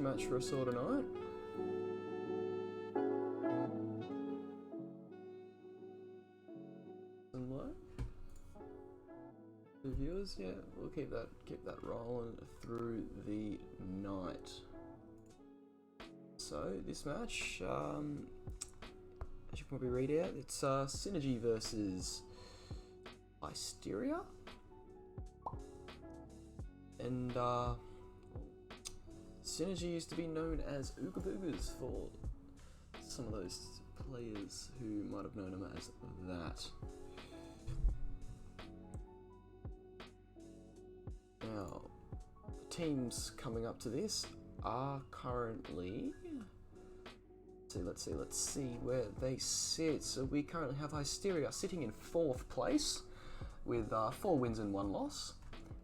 elimination match for us all tonight. And low. The viewers, yeah, we'll keep that rolling through the night. So this match, as you can probably read out, it's Synergy versus Hysteria, and Synergy used to be known as Ooga Boogas for some of those players who might have known him as that. Now, the teams coming up to this are currently, let's see where they sit. So we currently have Hysteria sitting in 4th place with 4 wins and 1 loss.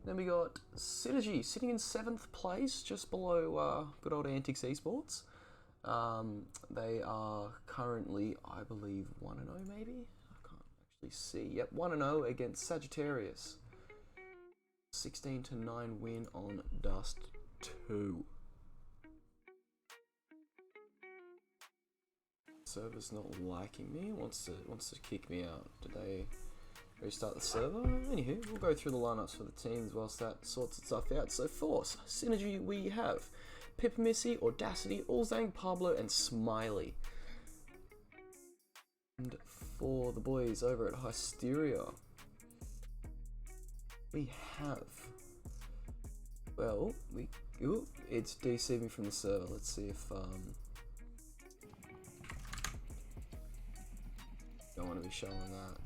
Then we got Synergy sitting in 7th place, just below good old Antics Esports. They are currently, I believe, 1-0 maybe? I can't actually see. Yep, 1-0 against Sagittarius. 16-9 win on Dust 2. Server's not liking me, wants to kick me out. Did they restart the server? Anywho, we'll go through the lineups for the teams whilst that sorts itself out. So for Synergy we have Pip Missy, Audacity, Ulzang, Pablo and Smiley. And for the boys over at Hysteria, we have, well, it's deceiving from the server. Let's see if don't want to be showing that.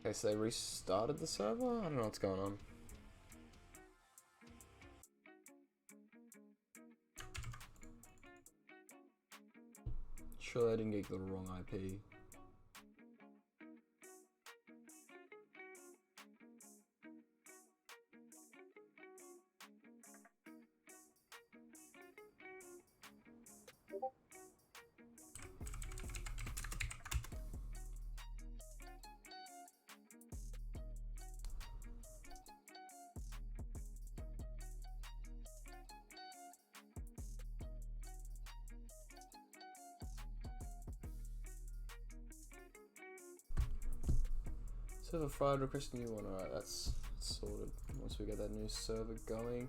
Okay, so they restarted the server? I don't know what's going on. Sure, I didn't get the wrong IP. Server fried, request a new one. Alright, that's sorted once we get that new server going.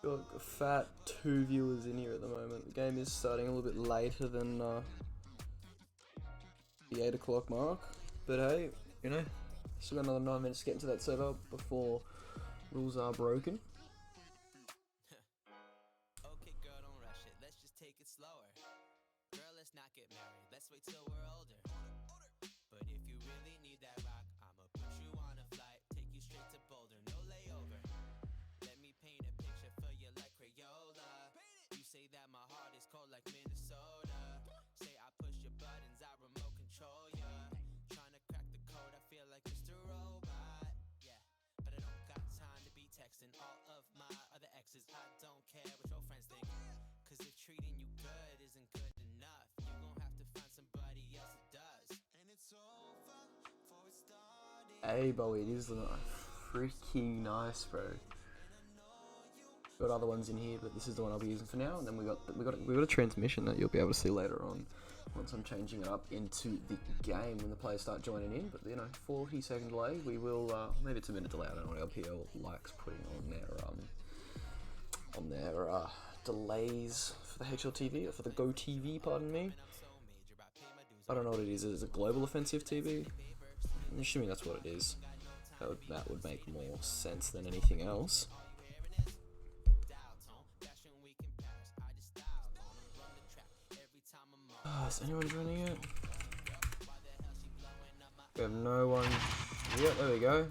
Got a fat 2 viewers in here at the moment. The game is starting a little bit later than the 8 o'clock mark, but hey, you know, still got another 9 minutes to get into that server before rules are broken. Okay, girl, don't rush it. Let's just take it slower. Girl, let's not get married. Let's wait till we're older. But if you really need that rock, I'ma put you on a flight, take you straight to Boulder, no layover. Let me paint a picture for you like Crayola. You say that my heart is cold like Minnesota. Say I push your buttons, I remote control ya. Trying to crack the code, I feel like Mr. Robot. Yeah, but I don't got time to be texting all of my other exes. I don't care what your friends think, cause if treating you good isn't good enough, you gon' have to find somebody else that does. And it's over before it started. Hey, Bowie, it is freaking nice, bro. got other ones in here, but this is the one I'll be using for now. And then we got a transmission that you'll be able to see later on once I'm changing it up into the game when the players start joining in. But you know, 40-second delay. We will maybe it's a minute delay. I don't know what LPL likes putting on their delays for the HLTV or for the Go TV. Pardon me. I don't know what it is. Is it a global offensive TV? I'm assuming that's what it is. That would make more sense than anything else. Is anyone joining it? We have no one. Yep, there we go.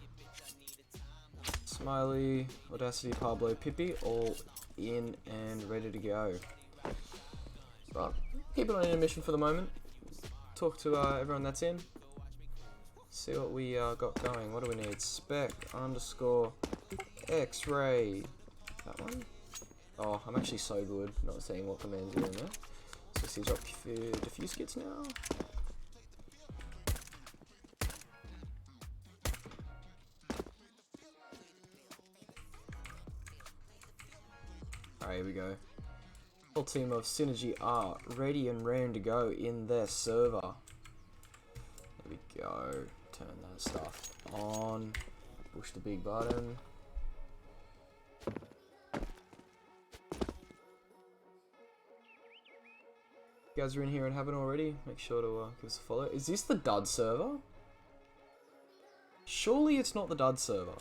Smiley, Audacity, Pablo, Pippi, all in and ready to go. But keep it on intermission for the moment. Talk to everyone that's in. See what we got going. What do we need? Spec underscore X-ray. That one? Oh, I'm actually so good not seeing what commands are in there. So see drop diffuse kits now. Alright, here we go. Full team of Synergy are ready and raring to go in their server. There we go. Turn that stuff on. Push the big button. If you guys are in here and haven't already, make sure to give us a follow. Is this the dud server? Surely it's not the dud server.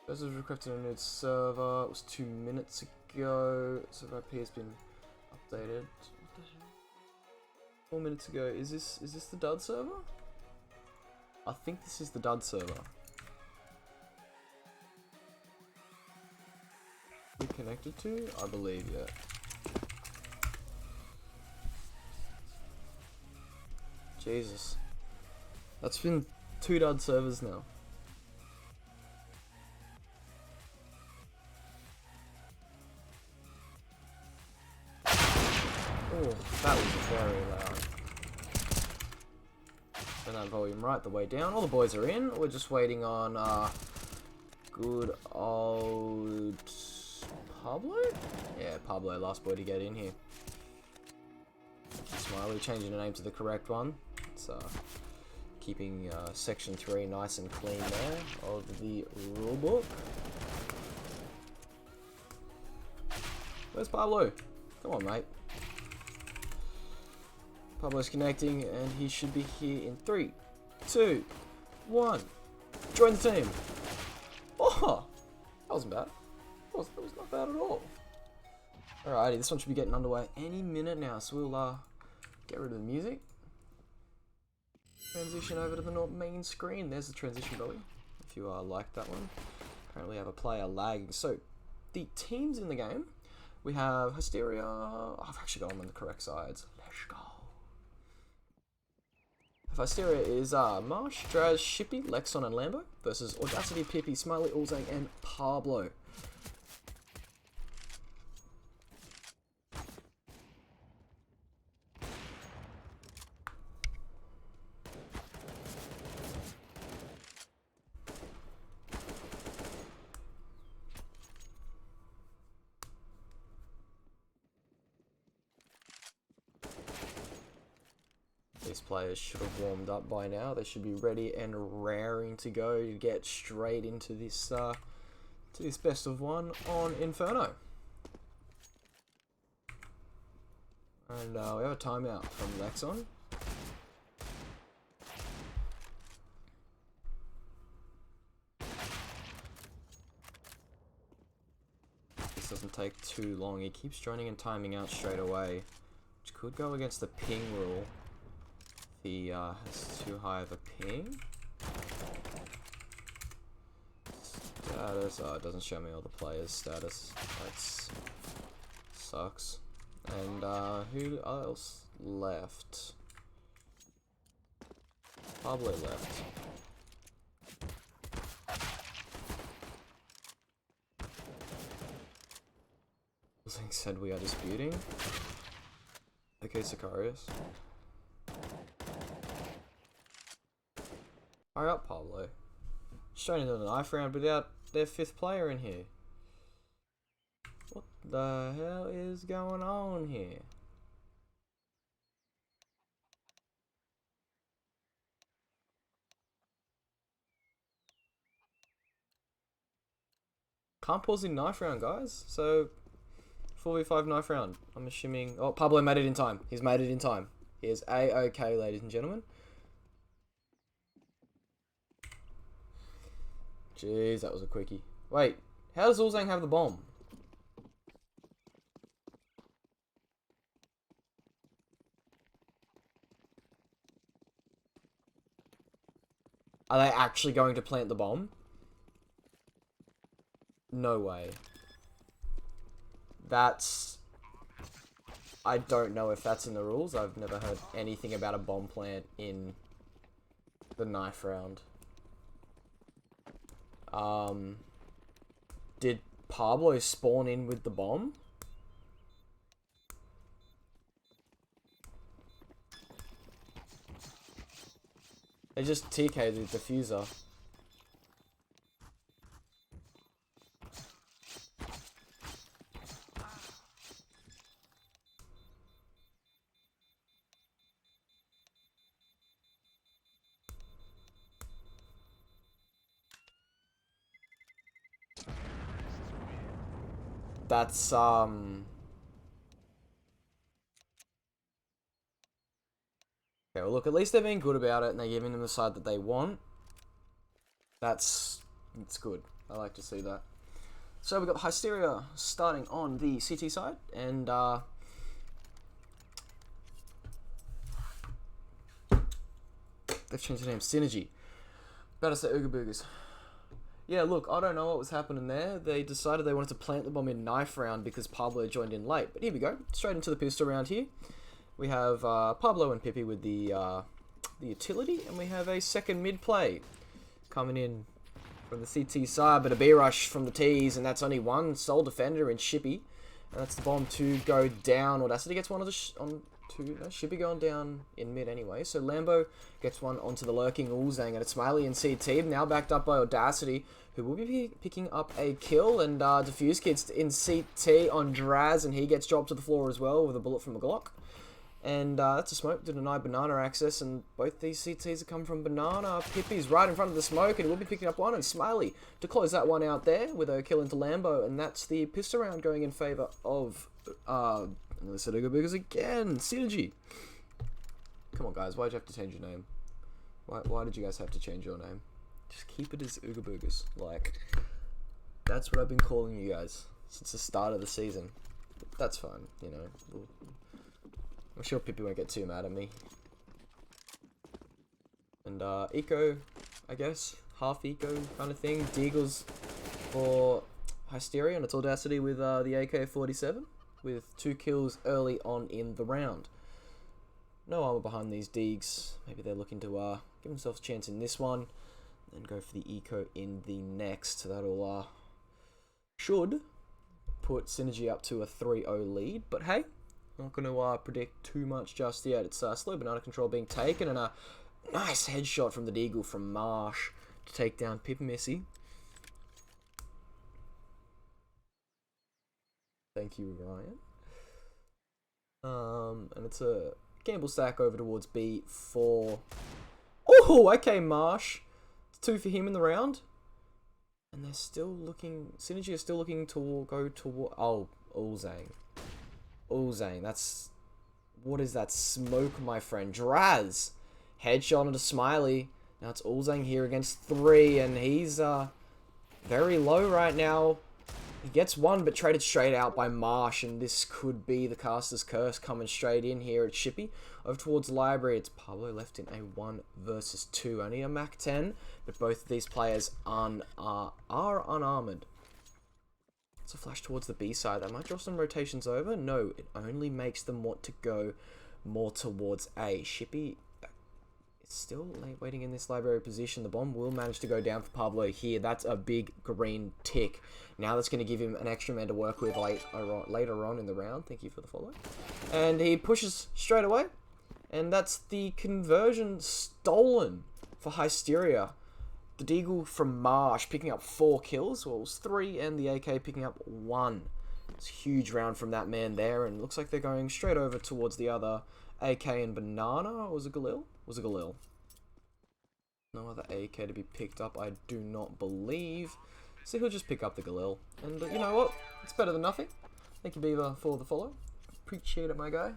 This was requested on a new server. It was 2 minutes ago. Server IP has been updated. What the hell? 4 minutes ago. Is this the dud server? I think this is the dud server. We connected to? I believe, yeah. Jesus. That's been 2 dud servers now. Oh, that was very loud. Turn that volume right the way down. All the boys are in. We're just waiting on good old Pablo? Yeah, Pablo, last boy to get in here. Smiley, changing the name to the correct one. It's keeping section 3 nice and clean there of the rulebook. Where's Pablo? Come on, mate. Pablo's connecting, and he should be here in 3, 2, 1. Join the team. Oh, that wasn't bad. That was not bad at all. Alrighty, this one should be getting underway any minute now, so we'll get rid of the music. Transition over to the main screen. There's the transition belly, if you like that one. Currently have a player lagging. So, the teams in the game, we have Hysteria. Oh, I've actually got them on the correct sides. Let's go. Hysteria is Marsh, Draz, Shippy, Lexon, and Lambo versus Audacity, Pippi, Smiley, Ulzang, and Pablo. These players should have warmed up by now. They should be ready and raring to go to get straight into this best of 1 on Inferno. And we have a timeout from Lexon. This doesn't take too long. He keeps joining and timing out straight away, which could go against the ping rule. He has too high of a ping. Status, it doesn't show me all the players' status. That sucks. And who else left? Pablo left. Something said we are disputing. Okay, Sicarius. Hurry up, Pablo. straight into the knife round without their 5th player in here. What the hell is going on here? Can't pause in knife round, guys. So 4v5 knife round. I'm assuming. Oh, Pablo made it in time. He's made it in time. He is A-OK, ladies and gentlemen. Jeez, that was a quickie. Wait, how does Ulzang have the bomb? Are they actually going to plant the bomb? No way. That's... I don't know if that's in the rules. I've never heard anything about a bomb plant in the knife round. Did Pablo spawn in with the bomb? They just TK'd the diffuser. That's, Okay, well, look, at least they're being good about it and they're giving them the side that they want. It's good. I like to see that. So we've got Hysteria starting on the CT side, and they've changed the name, Synergy. About to say Ooga Boogas. Yeah, look, I don't know what was happening there. They decided they wanted to plant the bomb in knife round because Pablo joined in late. But here we go, straight into the pistol round here. We have Pablo and Pippi with the utility, and we have a second mid play coming in from the CT side, but a B rush from the T's, and that's only one sole defender in Shippy. And that's the bomb to go down. Audacity gets one of the Shippy going down in mid anyway. So Lambo gets one onto the lurking Ulzang, and it's Smiley in CT, now backed up by Audacity, who will be picking up a kill, and Diffuse Kid's in CT on Draz, and he gets dropped to the floor as well with a bullet from a Glock. And that's a smoke to deny Banana access, and both these CTs have come from Banana. Pippi's right in front of the smoke, and we'll be picking up one, and Smiley to close that one out there with a kill into Lambo, and that's the pistol round going in favour of, I'm going to say Ooga Boogas again, Synergy. Come on, guys, why'd you have to change your name? Why did you guys have to change your name? Just keep it as Ooga Boogas. Like, that's what I've been calling you guys since the start of the season. That's fine, you know. I'm sure Pippi won't get too mad at me. And eco, I guess, half eco kind of thing. Deagles for Hysteria, and it's Audacity with the AK-47 with 2 kills early on in the round. No armor behind these Deags. Maybe they're looking to give themselves a chance in this one, and go for the eco in the next. That'll should put Synergy up to a 3-0 lead. But hey, not going to predict too much just yet. It's slow banana control being taken, and a nice headshot from the Deagle from Marsh to take down Pip Missy. Thank you, Ryan. And it's a gamble stack over towards B4. Oh, okay, Marsh. It's 2 for him in the round. And they're still looking... Synergy is still looking to go toward... Oh, Ulzang. Ulzang, that's... What is that smoke, my friend? Draz! Headshot onto Smiley. Now it's Ulzang here against 3, and he's very low right now. He gets one, but traded straight out by Marsh, and this could be the caster's curse coming straight in here at Shippy. Over towards Library, it's Pablo left in a 1 versus 2. Only a Mac 10, but both of these players are unarmored. It's a flash towards the B side. That might draw some rotations over. No, it only makes them want to go more towards A. Shippy is still waiting in this Library position. The bomb will manage to go down for Pablo here. That's a big green tick. Now that's going to give him an extra man to work with later on in the round. Thank you for the follow. And he pushes straight away. And that's the conversion stolen for Hysteria. The Deagle from Marsh picking up 4 kills. Well, it was 3, and the AK picking up 1. It's a huge round from that man there, and it looks like they're going straight over towards the other AK and Banana. Or was it Galil? Was it Galil? No other AK to be picked up, I do not believe. So he'll just pick up the Galil. And you know what? It's better than nothing. Thank you, Beaver, for the follow. Appreciate it, my guy.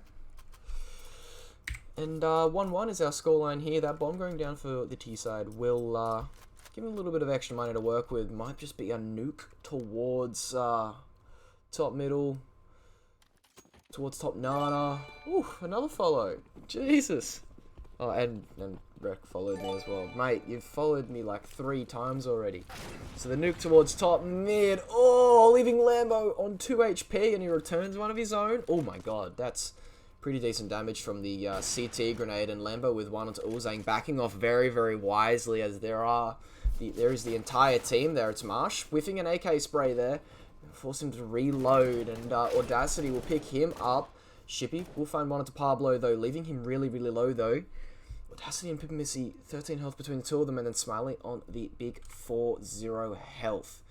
And 1-1 is our scoreline here. That bomb going down for the T side will give him a little bit of extra money to work with. Might just be a nuke towards top middle. Towards top Nana. Ooh, another follow. Jesus. Oh, and Rek followed me as well. Mate, you've followed me like 3 times already. So the nuke towards top mid. Oh, leaving Lambo on 2 HP, and he returns one of his own. Oh my god, that's pretty decent damage from the CT grenade, and Lambo with one onto Ulzang, backing off very, very wisely, as there is the entire team there. It's Marsh whiffing an AK spray there. Force him to reload, and Audacity will pick him up. Shippy will find one onto Pablo, though, leaving him really, really low, though. Audacity and Pipamissy, 13 health between the two of them, and then Smiley on the big 4-0 health.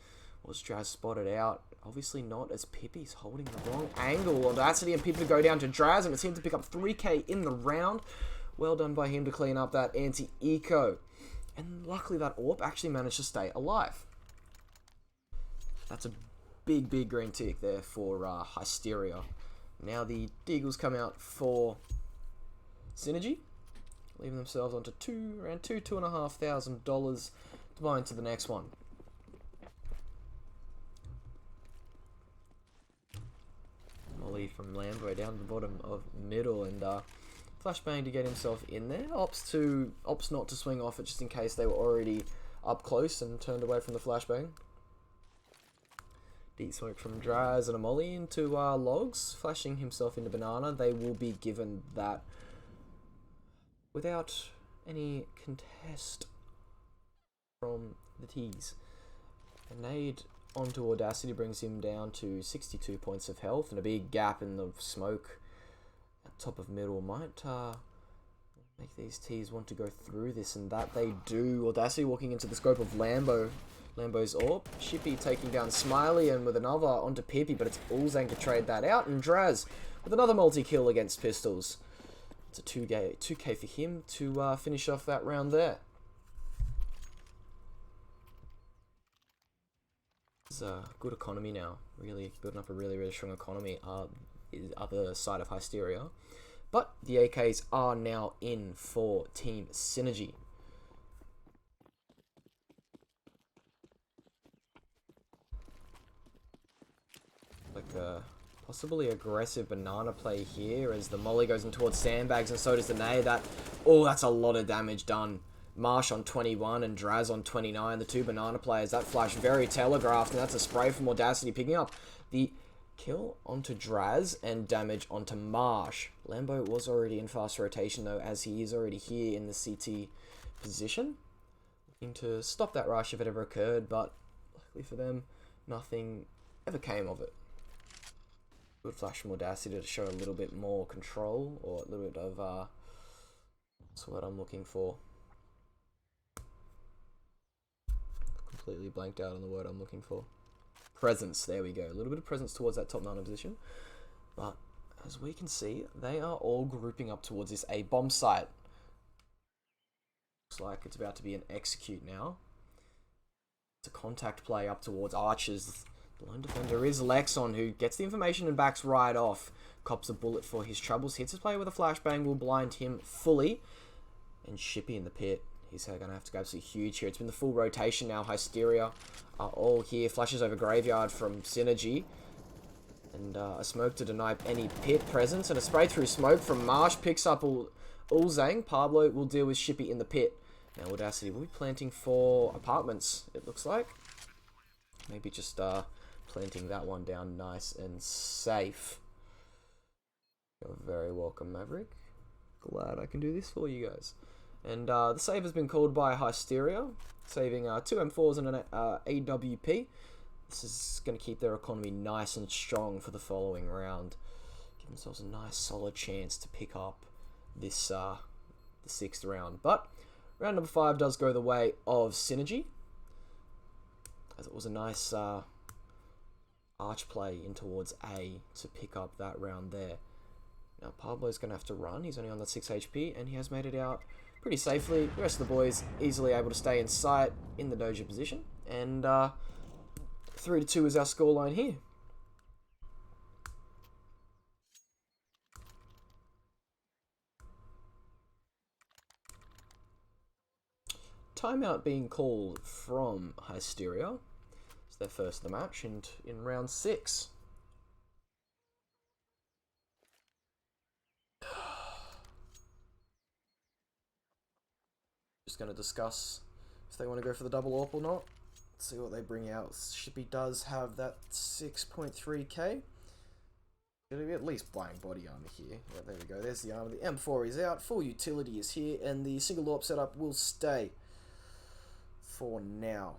Was Draz spotted out? Obviously not, as Pippy's holding the wrong angle. Audacity and Pippy go down to Draz, and it's him to pick up 3k in the round. Well done by him to clean up that anti-eco. And luckily that AWP actually managed to stay alive. That's a big, big green tick there for Hysteria. Now the Deagles come out for Synergy, leaving themselves onto around $2,500 to buy into the next one. Molly from Lambo down the bottom of middle, and flashbang to get himself in there. Opts not to swing off it, just in case they were already up close and turned away from the flashbang. Deep smoke from Draz and a Molly into Logs, flashing himself into Banana. They will be given that without any contest from the T's. A nade onto Audacity brings him down to 62 points of health, and a big gap in the smoke at top of middle might make these T's want to go through this, and that they do. Audacity walking into the scope of Lambo's AWP. Shippy taking down Smiley, and with another onto Pippy, but it's Ulzang to trade that out, and Draz with another multi-kill against Pistols. It's a 2k for him to finish off that round there. It's a good economy now, really building up a really, really strong economy is other side of Hysteria. But the AKs are now in for Team Synergy. Like a possibly aggressive Banana play here, as the Molly goes in towards sandbags, and so does the nade. That's a lot of damage done. Marsh on 21 and Draz on 29, the 2 Banana players. That flash very telegraphed, and that's a spray from Audacity, picking up the kill onto Draz and damage onto Marsh. Lambo was already in fast rotation, though, as he is already here in the CT position, looking to stop that rush if it ever occurred, but luckily for them, nothing ever came of it. Good flash from Audacity to show a little bit more control, or a little bit of that's what I'm looking for. Completely blanked out on the word I'm looking for. Presence, there we go. A little bit of presence towards that top 9 position. But as we can see, they are all grouping up towards this A bomb site. Looks like it's about to be an execute now. It's a contact play up towards Archers. The lone defender is Lexon, who gets the information and backs right off. Cops a bullet for his troubles. Hits his player with a flashbang, will blind him fully. And Shippy in the pit. He's going to have to go absolutely huge here. It's been the full rotation now. Hysteria are all here. Flashes over Graveyard from Synergy. And a smoke to deny any pit presence. And a spray through smoke from Marsh. Picks up Ulzang. Pablo will deal with Shippy in the pit. Now Audacity will be planting for apartments, it looks like. Maybe just planting that one down nice and safe. You're very welcome, Maverick. Glad I can do this for you guys. And the save has been called by Hysteria, saving 2 M4s and an AWP. This is going to keep their economy nice and strong for the following round. Give themselves a nice solid chance to pick up this the 6th round. But Round number 5 does go the way of Synergy, as it was a nice arch play in towards A to pick up that round there. Now Pablo's going to have to run. He's only on that 6 HP, and he has made it out pretty safely. The rest of the boys easily able to stay in sight in the dojo position. And 3-2 is our scoreline here. Timeout being called from Hysteria. It's their first of the match and in round 6. Just going to discuss if they want to go for the double AWP or not. Let's see what they bring out. Shippy does have that 6.3k. Gonna be at least buying body armor here. Yeah, there we go. There's the armor. The M4 is out. Full utility is here, and the single AWP setup will stay for now.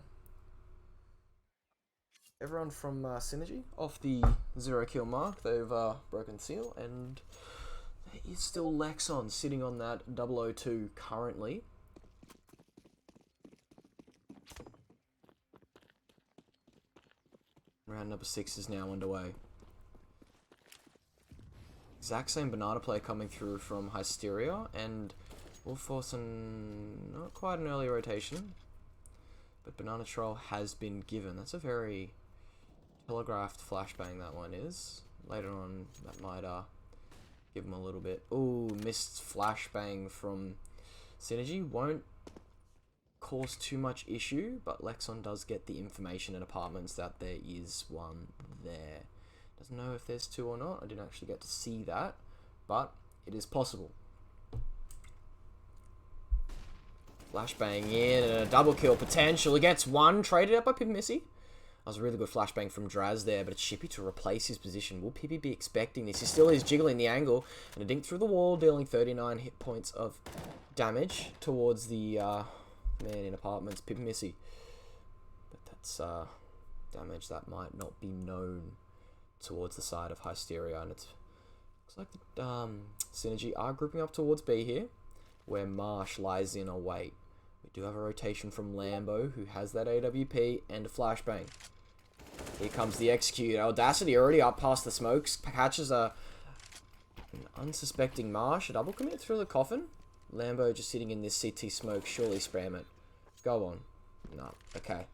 Everyone from Synergy off the 0 kill mark. They've broken seal, and there is still Lexon sitting on that 002 currently. Round number 6 is now underway. Exact same banana play coming through from Hysteria, and we'll force not quite an early rotation, but banana troll has been given. That's a very telegraphed flashbang, that one is. Later on, that might give him a little bit. Ooh, missed flashbang from Synergy. Won't cause too much issue, but Lexon does get the information in apartments that there is one there. Doesn't know if there's 2 or not. I didn't actually get to see that, but it is possible. Flashbang in and a double kill potential. He gets 1, traded out by Pippi Missy. That was a really good flashbang from Draz there, but it's Shippy to replace his position. Will Pippi be expecting this? He still is jiggling the angle, and a dink through the wall, dealing 39 hit points of damage towards the man in apartments, Pippi Missy. But that's damage that might not be known towards the side of Hysteria, and it looks like the Synergy are grouping up towards B here, where Marsh lies in a wait. We do have a rotation from Lambo, who has that AWP and a flashbang. Here comes the execute. Audacity already up past the smokes, catches an unsuspecting Marsh. A double commit through the coffin. Lambo just sitting in this CT smoke. Surely spam it. Go on. No. Okay.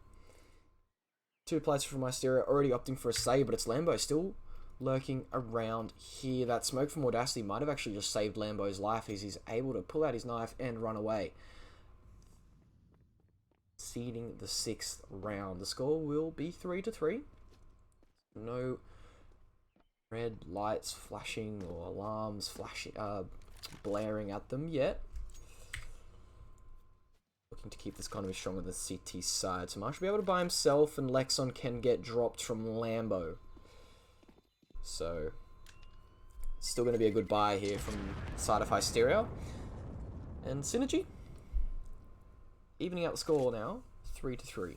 2 players from Hysteria already opting for a save, but it's Lambo still lurking around here. That smoke from Audacity might have actually just saved Lambo's life as he's able to pull out his knife and run away. Seeding the 6th round. The score will be 3-3. No red lights flashing or alarms flashing, blaring at them yet. Looking to keep this economy strong on the CT side. So Marsh will be able to buy himself, and Lexon can get dropped from Lambo. So, still going to be a good buy here from the side of Hysteria. And Synergy, evening out the score now, 3-3.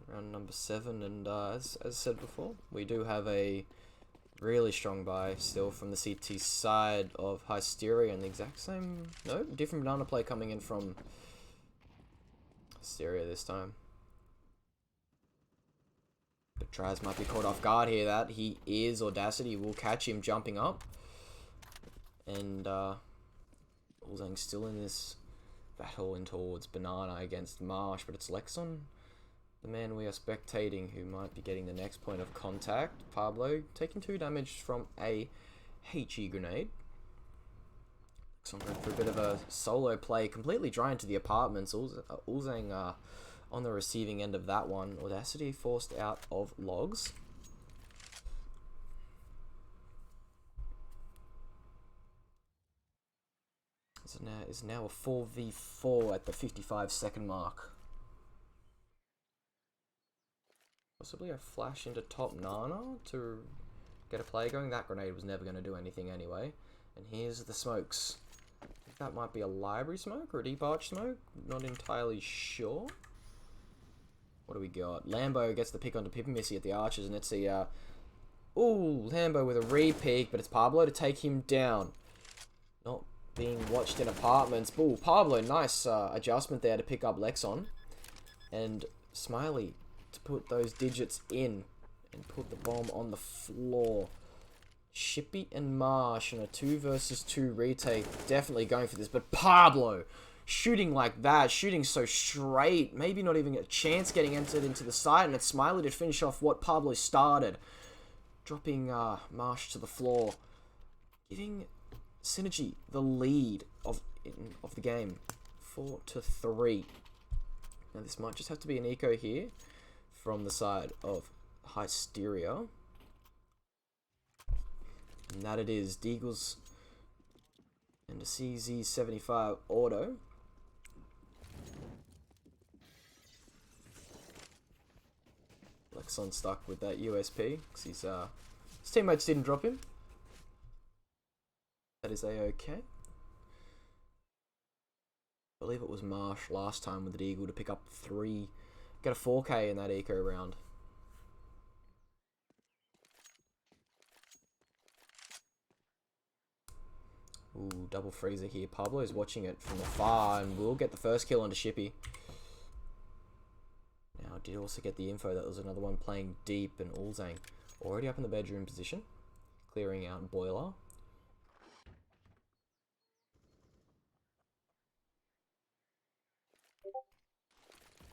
Round number 7, and as said before, we do have a really strong buy still from the CT side of Hysteria, and the exact same, no, different banana play coming in from Hysteria this time. But Traz might be caught off guard here. That he is. Audacity will catch him jumping up, and Ulzang still in this battle in towards banana against Marsh, but it's Lexon, the man we are spectating, who might be getting the next point of contact. Pablo taking 2 damage from a HE grenade. So I'm going for a bit of a solo play, completely dry into the apartments. Ulzang on the receiving end of that one. Audacity forced out of logs. Is now a 4v4 at the 55-second mark. Possibly a flash into top Nana to get a play going. That grenade was never going to do anything anyway. And here's the smokes. That might be a library smoke or a deep arch smoke. Not entirely sure. What do we got? Lambo gets the pick onto Pipimissy at the arches, and it's a... ooh, Lambo with a re-peek, but it's Pablo to take him down. Not being watched in apartments. Ooh, Pablo, nice adjustment there to pick up Lexon. And Smiley to put those digits in and put the bomb on the floor. Shippy and Marsh in a 2 versus 2 retake. Definitely going for this. But Pablo shooting like that. Shooting so straight. Maybe not even a chance getting entered into the side. And it's Smiley to finish off what Pablo started. Dropping Marsh to the floor. Giving Synergy the lead of the game. 4-3. Now this might just have to be an eco here. From the side of Hysteria. And that it is. Deagles and a CZ75 auto. Lexon stuck with that USP because his teammates didn't drop him. That is a-okay. I believe it was Marsh last time with the Deagle to pick up 3, get a 4K in that eco round. Ooh, double freezer here. Pablo is watching it from afar and will get the first kill onto Shippy. Now, I did also get the info that there was another one playing deep, and Ulzang already up in the bedroom position, clearing out Boiler.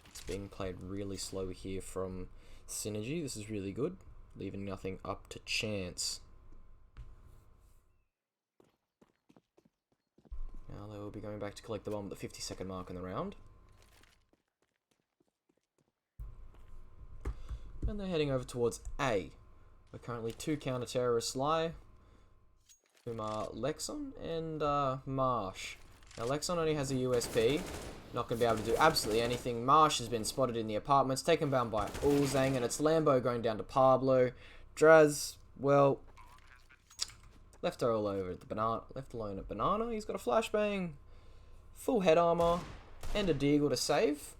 It's being played really slow here from Synergy. This is really good, leaving nothing up to chance. Now they will be going back to collect the bomb at the 50-second mark in the round. And they're heading over towards A. We're currently 2 counter-terrorists lie, whom are Lexon and Marsh. Now Lexon only has a USP, not going to be able to do absolutely anything. Marsh has been spotted in the apartments, taken down by Ulzang, and it's Lambo going down to Pablo. Draz, well... left all over at the banana, left alone at Banana. He's got a flashbang, full head armor, and a Deagle to save.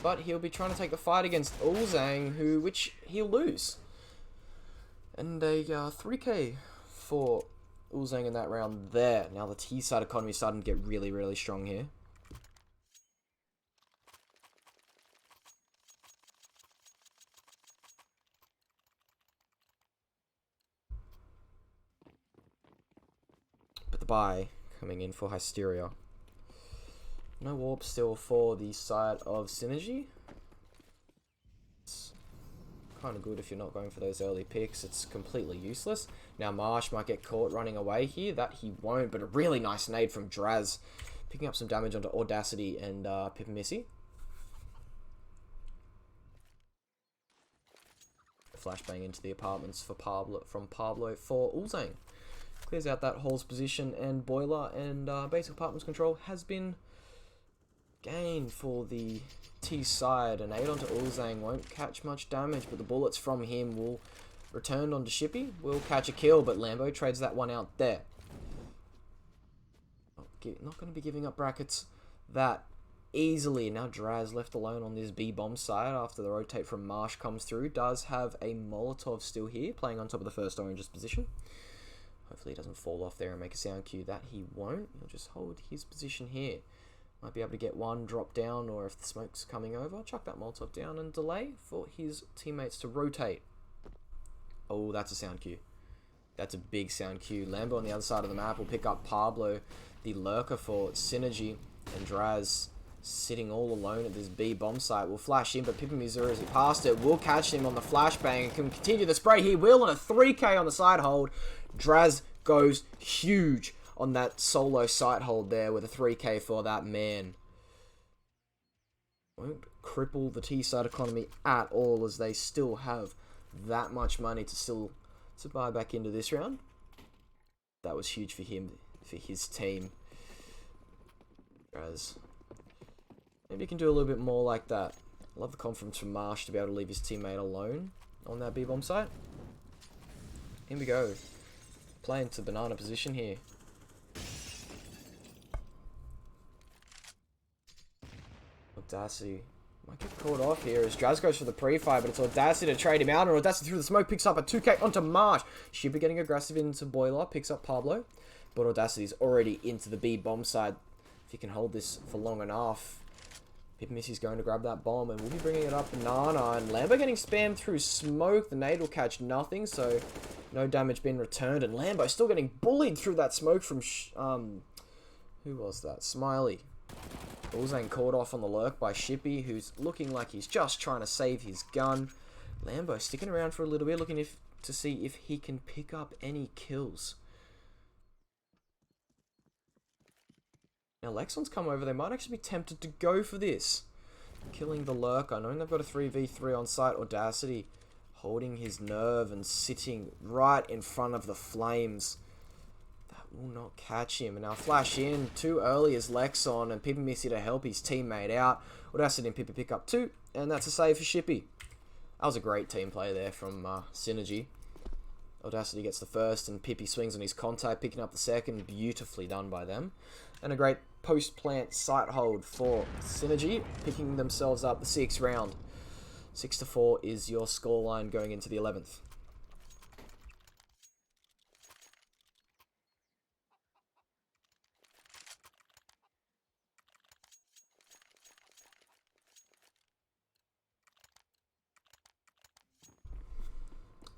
But he'll be trying to take the fight against Ulzang, which he'll lose. And a 3K for Ulzang in that round there. Now the T-side economy is starting to get really, really strong here. But the buy coming in for Hysteria. No warp still for the side of Synergy. It's kind of good if you're not going for those early picks. It's completely useless. Now Marsh might get caught running away here. That he won't, but a really nice nade from Draz. Picking up some damage onto Audacity and Pipimissy. Flashbang into the apartments for Pablo for Ulzang. Clears out that Hall's position, and Boiler and basic apartments control has been gained for the T side. An 8 onto Ulzang won't catch much damage, but the bullets from him will return onto Shippy. Will catch a kill, but Lambo trades that one out there. Not going to be giving up brackets that easily. Now Draz left alone on this B-bomb side after the rotate from Marsh comes through. Does have a Molotov still here, playing on top of the first Orange's position. Hopefully he doesn't fall off there and make a sound cue. That he won't. He'll just hold his position here. Might be able to get one drop down, or if the smoke's coming over, chuck that Molotov down and delay for his teammates to rotate. Oh, that's a sound cue. That's a big sound cue. Lambo on the other side of the map will pick up Pablo, the lurker for Synergy, and Draz sitting all alone at this B bomb site. Will flash in, but Pipimissy, as he passed it, will catch him on the flashbang and can continue the spray. He will on a 3K on the side hold. Draz goes huge on that solo site hold there with a 3K for that man. Won't cripple the T-side economy at all, as they still have that much money to buy back into this round. That was huge for him, for his team. As maybe he can do a little bit more like that. I love the confidence from Marsh to be able to leave his teammate alone on that B-bomb site. Here we go. Playing to banana position here. Audacity might get caught off here as Draz goes for the pre-fire, but it's Audacity to trade him out, and Audacity through the smoke picks up a 2k onto Marsh. She'll be getting aggressive into Boiler, picks up Pablo, but Audacity's already into the B bomb side. If he can hold this for long enough, Pipamissy's going to grab that bomb, and we'll be bringing it up Nana, and Lambo getting spammed through smoke. The nade will catch nothing, so no damage being returned, and Lambo still getting bullied through that smoke from, who was that? Smiley. Ulzang caught off on the lurk by Shippy, who's looking like he's just trying to save his gun. Lambo sticking around for a little bit, looking to see if he can pick up any kills. Now, Lexon's come over. They might actually be tempted to go for this. Killing the lurker, knowing they've got a 3v3 on site. Audacity holding his nerve and sitting right in front of the flames. Will not catch him. And now flash in too early as Lexon, and Pipamissy to help his teammate out. Audacity and Pippa pick up 2, and that's a save for Shippy. That was a great team play there from Synergy. Audacity gets the first, and Pippi swings on his contact, picking up the second. Beautifully done by them. And a great post-plant sight hold for Synergy, picking themselves up the 6th round. 6-4 is your scoreline going into the 11th.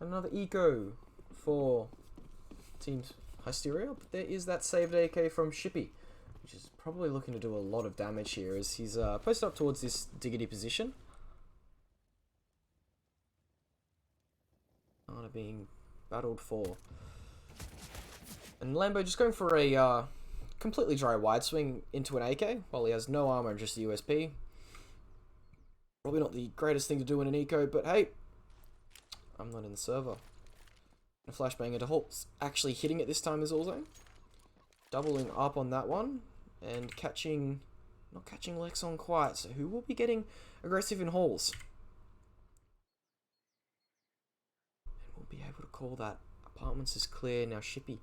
Another eco for Team Hysteria, but there is that saved AK from Shippy, which is probably looking to do a lot of damage here as he's posted up towards this diggity position. Being battled for. And Lambo just going for a completely dry wide swing into an AK while he has no armor and just the USP. Probably not the greatest thing to do in an eco, but hey, I'm not in the server. A flashbang into Holtz. Actually hitting it this time is also. Doubling up on that one. And not catching Lexon quite. So who will be getting aggressive in halls? And we'll be able to call that. Apartments is clear. Now Shippy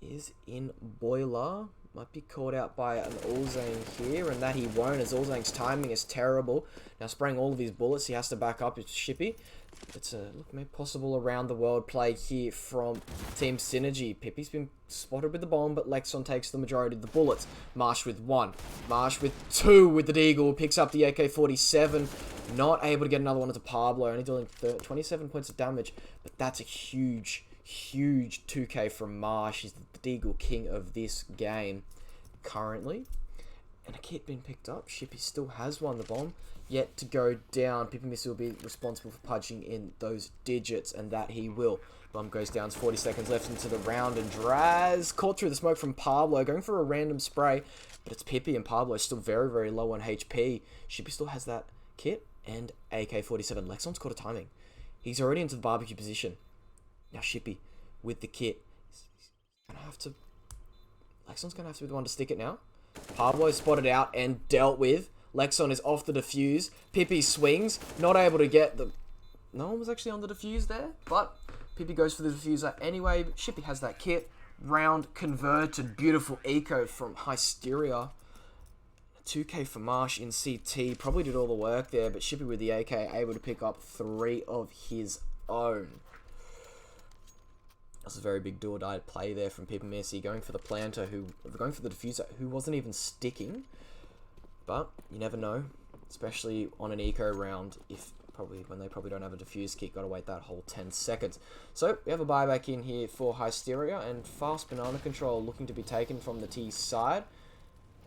is in Boiler. Might be caught out by an Ulzang here, and that he won't, as Ulzang's timing is terrible. Now spraying all of his bullets, he has to back up. It's Shippy. It's a maybe possible around the world play here from Team Synergy. Pippi's been spotted with the bomb, but Lexon takes the majority of the bullets. Marsh with 1. Marsh with 2 with the Deagle. Picks up the AK-47. Not able to get another one into Pablo. Only dealing 27 points of damage. But that's a huge 2k from Marsh. He's the Deagle king of this game currently. And a kit being picked up. Shippy still has won the bomb. Yet to go down. Pipamissy will be responsible for punching in those digits, and that he will. Bomb goes down, 40 seconds left into the round, and Draz caught through the smoke from Pablo, going for a random spray, but it's Pippi, and Pablo is still very, very low on HP. Shippy still has that kit, and AK-47. Lexon's caught a timing. He's already into the barbecue position. Now Shippy, with the kit, Lexon's going to have to be the one to stick it now. Pablo spotted out and dealt with. Lexon is off the defuse. Pippi swings. Not able to get the... No one was actually on the defuse there. But Pippi goes for the diffuser anyway. Shippy has that kit. Round converted. Beautiful eco from Hysteria. 2k for Marsh in CT. Probably did all the work there. But Shippy with the AK able to pick up 3 of his own. That's a very big do-or-die play there from Pipamissy. Going for the planter, going for the diffuser, who wasn't even sticking. But you never know, especially on an eco round, when they probably don't have a diffuse kit, gotta wait that whole 10 seconds. So we have a buyback in here for Hysteria, and fast banana control looking to be taken from the T side.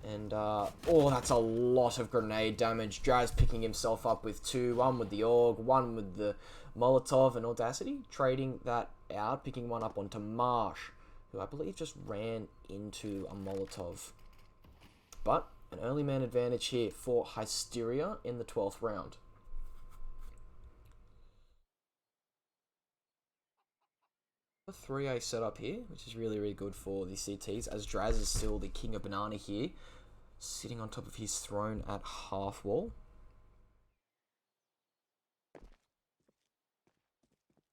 And oh, that's a lot of grenade damage. Draz picking himself up with 2, 1 with the AUG, 1 with the Molotov, and Audacity trading that out, picking one up onto Marsh, who I believe just ran into a Molotov. But an early man advantage here for Hysteria in the 12th round. A 3A setup here, which is really, really good for the CTs, as Draz is still the king of banana here, sitting on top of his throne at half wall.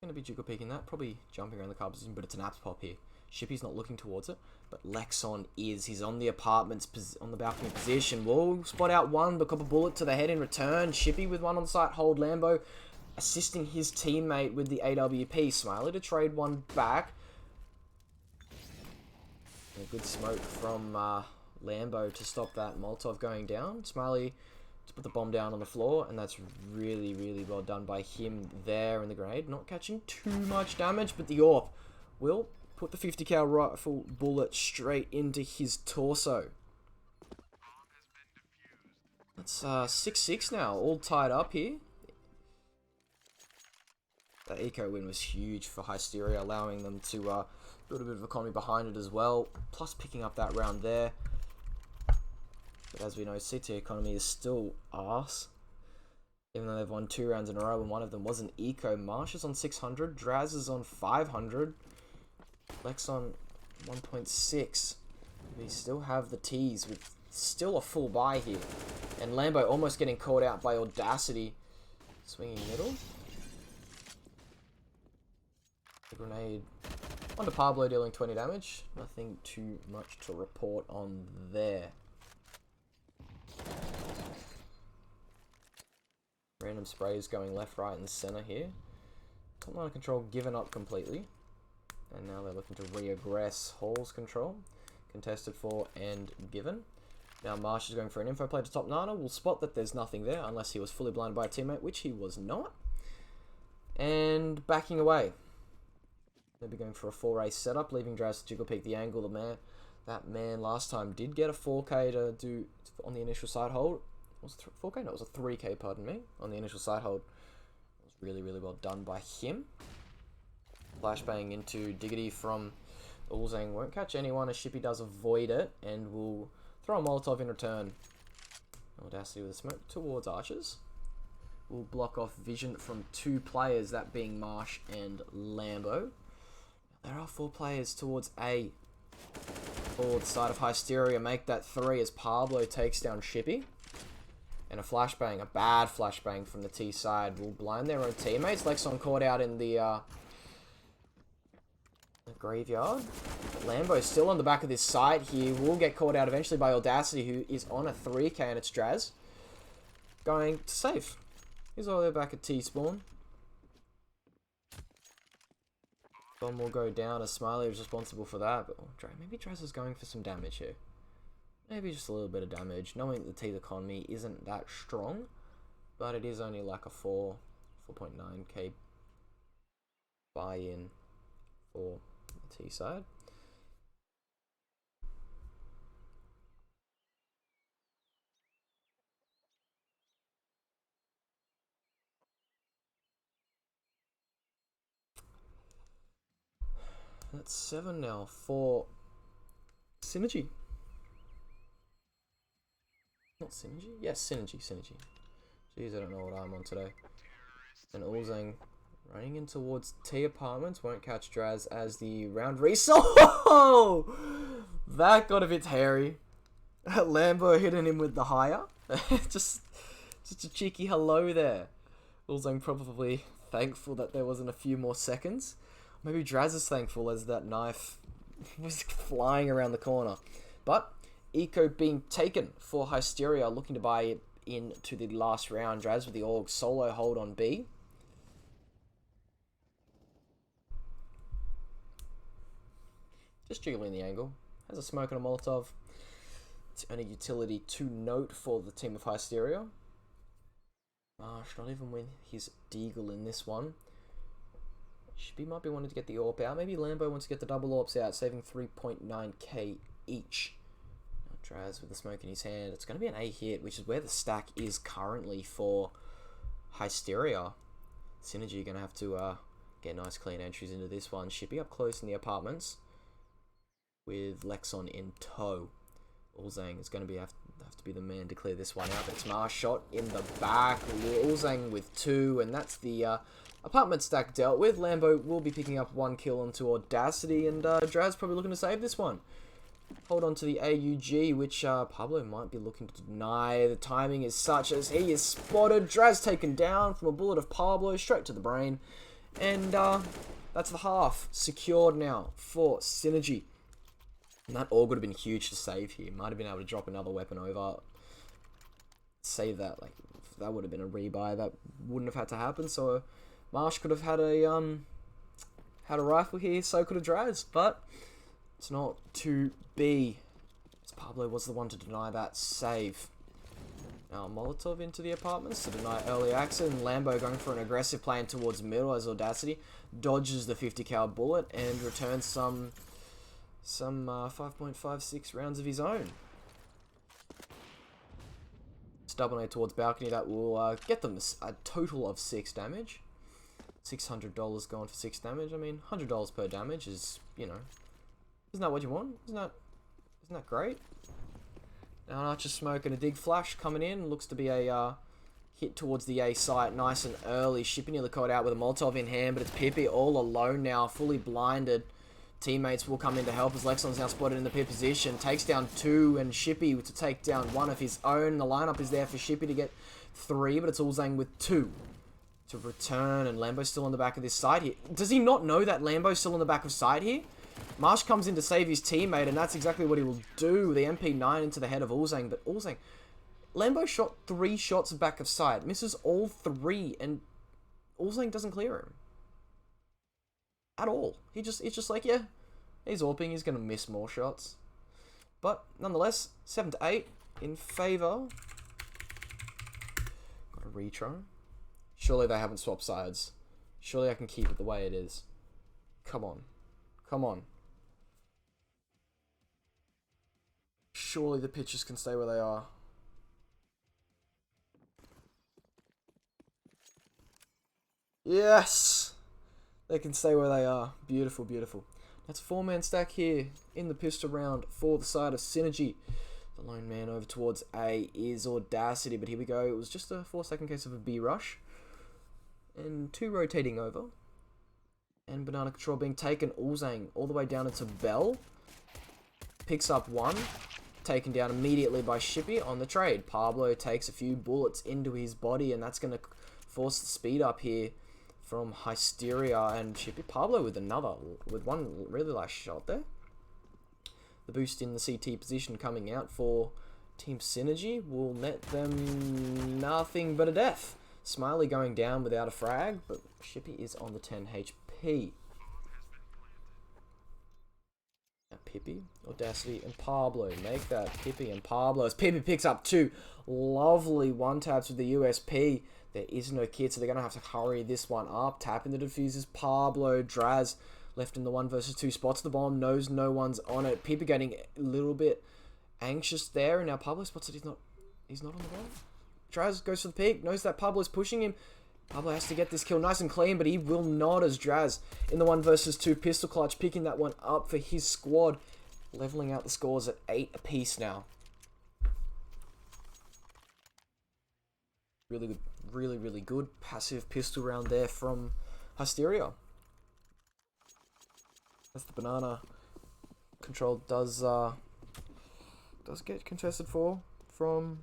Going to be jiggle peeking that, probably jumping around the car position, but it's an apps pop here. Shippy's not looking towards it, but Lexon is. He's on the apartments, on the balcony position. Will spot out one, but cop a bullet to the head in return. Shippy with one on site hold. Lambo assisting his teammate with the AWP. Smiley to trade one back. And a good smoke from Lambo to stop that Molotov going down. Smiley to put the bomb down on the floor, and that's really, really well done by him there in the grenade. Not catching too much damage, but the AWP will put the 50 cal rifle bullet straight into his torso. That's 6-6 now, all tied up here. That eco win was huge for Hysteria, allowing them to build a bit of economy behind it as well, plus picking up that round there. But as we know, CT economy is still arse. Even though they've won 2 rounds in a row, and one of them was an eco. Marsh is on 600, Draz is on 500. Lex on 1.6. We still have the T's with still a full buy here. And Lambo almost getting caught out by Audacity. Swinging middle. The grenade onto Pablo, dealing 20 damage. Nothing too much to report on there. Random sprays going left, right, and center here. Top line of control given up completely. And now they're looking to re-aggress Hall's control. Contested for and given. Now Marsh is going for an info play to top Nana. We'll spot that there's nothing there unless he was fully blinded by a teammate, which he was not. And backing away. They'll be going for a 4A setup, leaving Draz to jiggle peek the angle. That man last time did get a 4K to do on the initial side hold. Was it 4K? No, it was a 3K, pardon me, on the initial side hold. It was really, really well done by him. Flashbang into Diggity from Ulzang. Won't catch anyone as Shippy does avoid it, and will throw a Molotov in return. Audacity with a smoke towards Archers. Will block off vision from 2 players, that being Marsh and Lambo. There are 4 players towards A. Forward side of Hysteria, make that 3 as Pablo takes down Shippy. And a flashbang, a bad flashbang from the T side, will blind their own teammates. Lexon caught out in the graveyard. Lambo's still on the back of this site here. Will get caught out eventually by Audacity, who is on a 3K, and it's Draz going to save. He's all the way back at T-spawn. Bomb will go down as Smiley was responsible for that, but maybe Draz is going for some damage here. Maybe just a little bit of damage, knowing that the T economy isn't that strong, but it is only like a 4.9k buy-in for the T side. That's 7 now for Synergy. Not Synergy? Yes, Synergy. Jeez, I don't know what I'm on today. And Ulzang running in towards T apartments. Won't catch Draz as the round resold. That got a bit hairy. Lambo hitting him with the higher. just a cheeky hello there. Ulzang probably thankful that there wasn't a few more seconds. Maybe Draz is thankful as that knife was flying around the corner. But eco being taken for Hysteria, looking to buy it into the last round. Draz with the AUG solo hold on B. Just jiggling the angle. Has a smoke and a Molotov. It's the only utility to note for the team of Hysteria. Marsh not even with his Deagle in this one. Shippy might be wanting to get the AWP out. Maybe Lambo wants to get the double AWPs out, saving 3.9k each. Now Draz with the smoke in his hand. It's going to be an A hit, which is where the stack is currently for Hysteria. Synergy going to have to get nice clean entries into this one. Shippy up close in the apartments with Lexon in tow. Ulzang is going to have to be the man to clear this one out. But it's Marsh shot in the back. Ulzang with 2, and that's the apartment stack dealt with. Lambo will be picking up 1 kill onto Audacity, and Draz probably looking to save this one. Hold on to the AUG, which Pablo might be looking to deny. The timing is such as he is spotted. Draz taken down from a bullet of Pablo straight to the brain. And that's the half secured now for Synergy. And that all would have been huge to save here. Might have been able to drop another weapon over. Save that. Like, if that would have been a rebuy. That wouldn't have had to happen. So Marsh could have had a rifle here. So could have Draz. But it's not to be. As Pablo was the one to deny that save. Now Molotov into the apartments to deny early access, and Lambo going for an aggressive play in towards middle as Audacity dodges the 50 cal bullet and returns some 5.56 rounds of his own. It's double A towards balcony. That will get them a total of 6 damage. $600 gone for 6 damage. I mean, $100 per damage is, you know, isn't that what you want? Isn't that great? Now an Archer Smoke and a Dig Flash coming in. Looks to be a hit towards the A site. Nice and early. Shippy nearly caught out with a Molotov in hand, but it's Pippi all alone now, fully blinded. Teammates will come in to help as Lexon's now spotted in the pit position. Takes down 2 and Shippy to take down 1 of his own. The lineup is there for Shippy to get 3, but it's Ulzang with 2 to return, and Lambo's still on the back of this side here. Does he not know that Lambo's still on the back of side here? Marsh comes in to save his teammate, and that's exactly what he will do. The MP9 into the head of Ulzang, but Ulzang... Lambo shot 3 shots back of sight, misses all 3, and Ulzang doesn't clear him. At all. It's just like, yeah, he's AWPing, he's going to miss more shots. But, nonetheless, 7 to 8 in favour. Got a retry. Surely they haven't swapped sides. Surely I can keep it the way it is. Come on. Come on. Surely the pitches can stay where they are. Yes! They can stay where they are. Beautiful, beautiful. That's a 4-man stack here in the pistol round for the side of Synergy. The lone man over towards A is Audacity, but here we go. It was just a 4-second case of a B rush. And 2 rotating over. And Banana Control being taken. Ulzang all the way down into Bell. Picks up 1. Taken down immediately by Shippy on the trade. Pablo takes a few bullets into his body, and that's going to force the speed up here from Hysteria and Shippy. Pablo with one really nice shot there. The boost in the CT position coming out for Team Synergy will net them nothing but a death. Smiley going down without a frag, but Shippy is on the 10 HP. Now Pippi, Audacity, and Pablo make that. Pippi and Pablo. As Pippi picks up 2 lovely one-taps with the USP. There is no kit, so they're going to have to hurry this one up. Tapping the diffusers. Pablo, Draz left in the 1 versus 2 spots the bomb. Knows no one's on it. Pippi getting a little bit anxious there, and now Pablo spots that he's not on the bomb. Draz goes for the peek, knows that Pablo's pushing him. Pablo has to get this kill nice and clean, but he will not, as Draz in the 1 versus 2 pistol clutch, picking that one up for his squad, leveling out the scores at 8 apiece now. Really good, really good passive pistol round there from Hysteria. As the Banana Control does get contested for from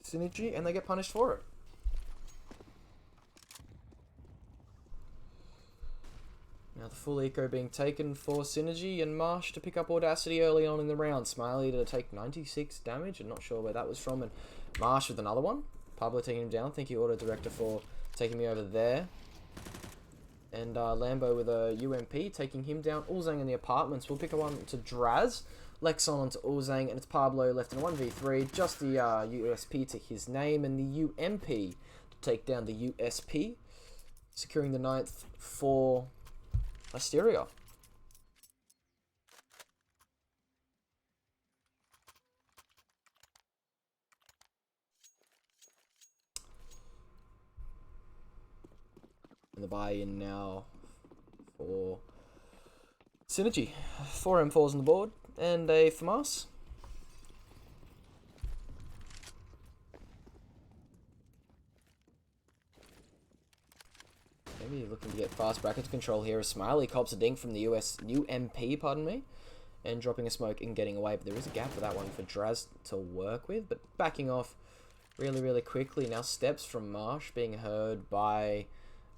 Synergy, and they get punished for it. Now the full eco being taken for Synergy, and Marsh to pick up Audacity early on in the round. Smiley to take 96 damage, and not sure where that was from, and Marsh with another one. Pablo taking him down. Thank you, Auto Director, for taking me over there. And Lambo with a UMP taking him down. Ulzang in the apartments. We'll pick one to Draz. Lexon onto Ulzang, and it's Pablo left in a 1v3. Just the USP to his name, and the UMP to take down the USP. Securing the 9th for Hysteria. And the buy-in now for Synergy. 4 M4s on the board, and a FAMAS. Maybe looking to get fast bracket control here. Smiley cops a dink from the UMP, pardon me, and dropping a smoke and getting away. But there is a gap for that one for Draz to work with, but backing off really quickly. Now steps from Marsh being heard by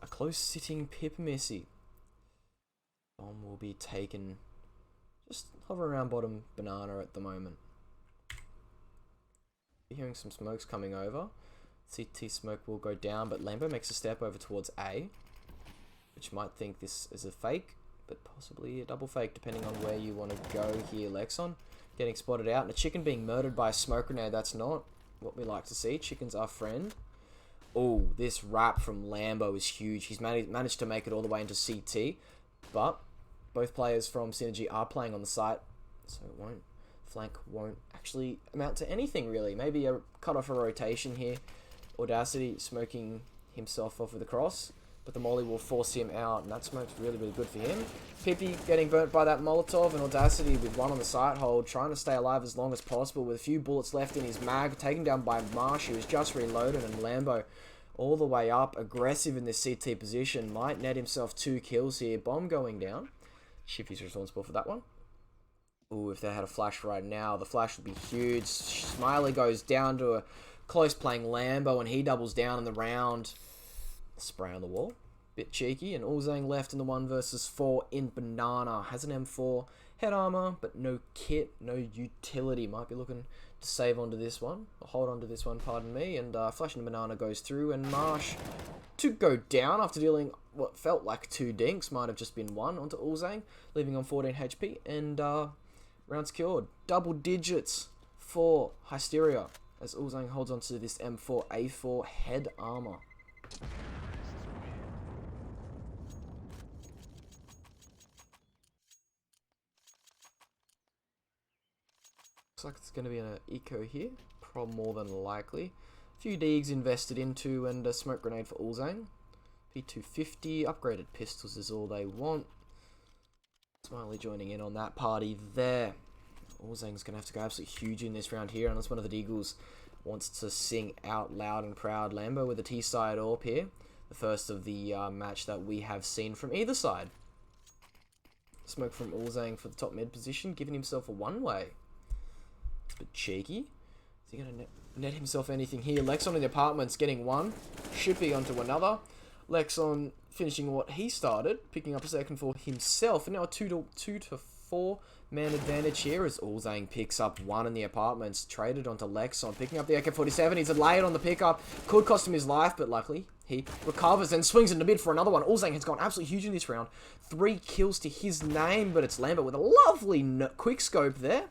a close sitting Pip Missy. Bomb will be taken, just hovering around bottom banana at the moment. You're hearing some smokes coming over. CT smoke will go down, but Lambo makes a step over towards A, which might think this is a fake, but possibly a double fake depending on where you want to go here. Lexon getting spotted out, and a chicken being murdered by a smoke grenade. That's not what we like to see. Chicken's our friend. Oh, this wrap from Lambo is huge. He's managed to make it all the way into CT, but both players from Synergy are playing on the site, so flank won't actually amount to anything really. Maybe a cut off a rotation here. Audacity smoking himself off with a cross, but the molly will force him out, and that smoke's really, really good for him. Pippi getting burnt by that Molotov, and Audacity with one on the side hold, trying to stay alive as long as possible with a few bullets left in his mag, taken down by Marsh, who is just reloaded, and Lambo all the way up, aggressive in this CT position, might net himself 2 kills here. Bomb going down. Shippy's responsible for that one. Ooh, if they had a flash right now, the flash would be huge. Smiley goes down to a close playing Lambo, and he doubles down in the round. Spray on the wall. Bit cheeky, and Ulzang left in the 1 versus 4 in banana. Has an M4 head armor, but no kit, no utility. Might be looking to save onto this one, or hold onto this one, pardon me. And flash in the banana goes through, and Marsh to go down after dealing what felt like 2 dinks, might have just been 1 onto Ulzang, leaving on 14 HP, and round secured. Double digits for Hysteria, as Ulzang holds onto this M4A4 head armor. Looks like it's going to be an eco here, more than likely. A few digs invested into, and a smoke grenade for Ulzang. P250, upgraded pistols is all they want. Smiley joining in on that party there. Ulzang's going to have to go absolutely huge in this round here, unless one of the Deagles wants to sing out loud and proud. Lambo with a T-side AWP here. The first of the match that we have seen from either side. Smoke from Ulzang for the top mid position, giving himself a one-way. It's a bit cheeky. Is he going to net himself anything here? Lexon in the apartments getting 1. Shippy onto another. Lexon finishing what he started, picking up a second for himself. And now a 2 to 4 man advantage here as Ulzang picks up 1 in the apartments. Traded onto Lexon, picking up the AK-47. He's layered on the pickup. Could cost him his life, but luckily he recovers and swings into mid for another one. Ulzang has gone absolutely huge in this round. 3 kills to his name, but it's Lambert with a lovely quick scope there.